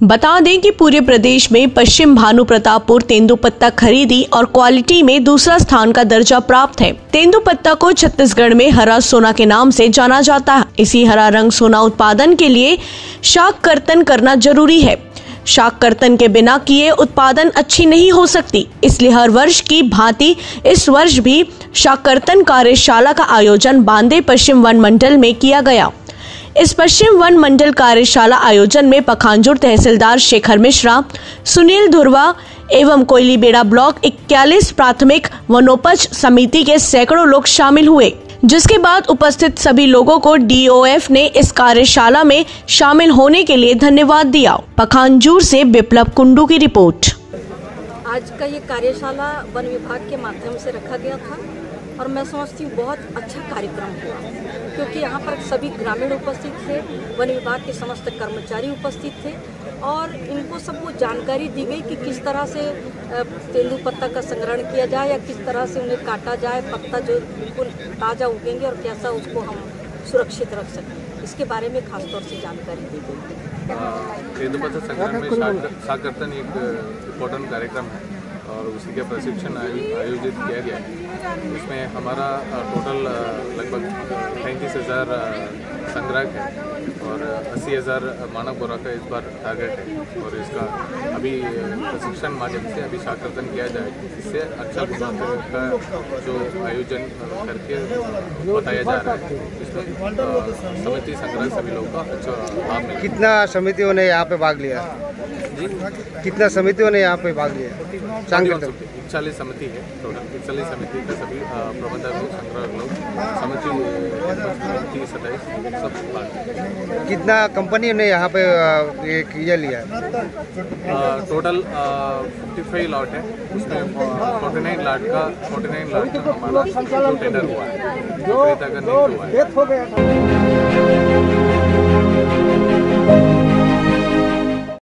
बता दें कि पूरे प्रदेश में पश्चिम भानुप्रतापपुर तेंदुपत्ता खरीदी और क्वालिटी में दूसरा स्थान का दर्जा प्राप्त है। तेंदुपत्ता को छत्तीसगढ़ में हरा सोना के नाम से जाना जाता है। इसी हरा रंग सोना उत्पादन के लिए शाक कर्तन करना जरूरी है। शाक कर्तन के बिना किए उत्पादन अच्छी नहीं हो सकती, इसलिए हर वर्ष की भांति इस वर्ष भी शाक कर्तन कार्यशाला का आयोजन बांदे पश्चिम वन मंडल में किया गया। इस पश्चिम वन मंडल कार्यशाला आयोजन में पखांजूर तहसीलदार शेखर मिश्रा, सुनील धुरवा एवं कोयलीबेड़ा ब्लॉक 41 प्राथमिक वनोपज समिति के सैकड़ों लोग शामिल हुए, जिसके बाद उपस्थित सभी लोगों को डीओएफ ने इस कार्यशाला में शामिल होने के लिए धन्यवाद दिया। पखांजूर से बिप्लब कुंडू की रिपोर्ट। आज का ये कार्यशाला वन विभाग के माध्यम से रखा गया था और मैं समझती हूँ बहुत अच्छा कार्यक्रम हुआ, क्योंकि यहाँ पर सभी ग्रामीण उपस्थित थे, वन विभाग के समस्त कर्मचारी उपस्थित थे और इनको सबको जानकारी दी गई कि किस तरह से तेंदुपत्ता का संग्रहण किया जाए या किस तरह से उन्हें काटा जाए, पत्ता जो बिल्कुल ताज़ा उगेंगे और कैसा उसको हम सुरक्षित रख सकें, इसके बारे में खासतौर से जानकारी दी गई। तेंदुपत्ता संग्रहण में शाक कर्तन एक इम्पोर्टेंट कार्यक्रम है और उसी का प्रशिक्षण आयोजित किया गया है। इसमें हमारा टोटल लगभग 35,000 संग्रह है और 80,000 मानव बोरा का इस बार टारगेट है और इसका अभी प्रशिक्षण माध्यम से अभी शाक कर्तन किया जाए, इससे अच्छा गुणवत्ता का जो आयोजन करके बताया जा रहा है। इसमें समिति संग्रह सभी लोगों का अच्छा लाभ मिला। कितना समितियों ने यहाँ पे भाग लिया जी? कितना समितियों ने यहाँ पे भाग लिया? 41 समिति है टोटल। 41 समिति का सभी प्रबंधक लोग, संग्रह लोग, समिति 27 सब भाग। कितना कंपनियों ने यहाँ पे ये लिया है? टोटल 55 लॉट है, उसमें 49 लाख का हमारा टेंडर हुआ है, विक्रेता का नहीं हुआ है।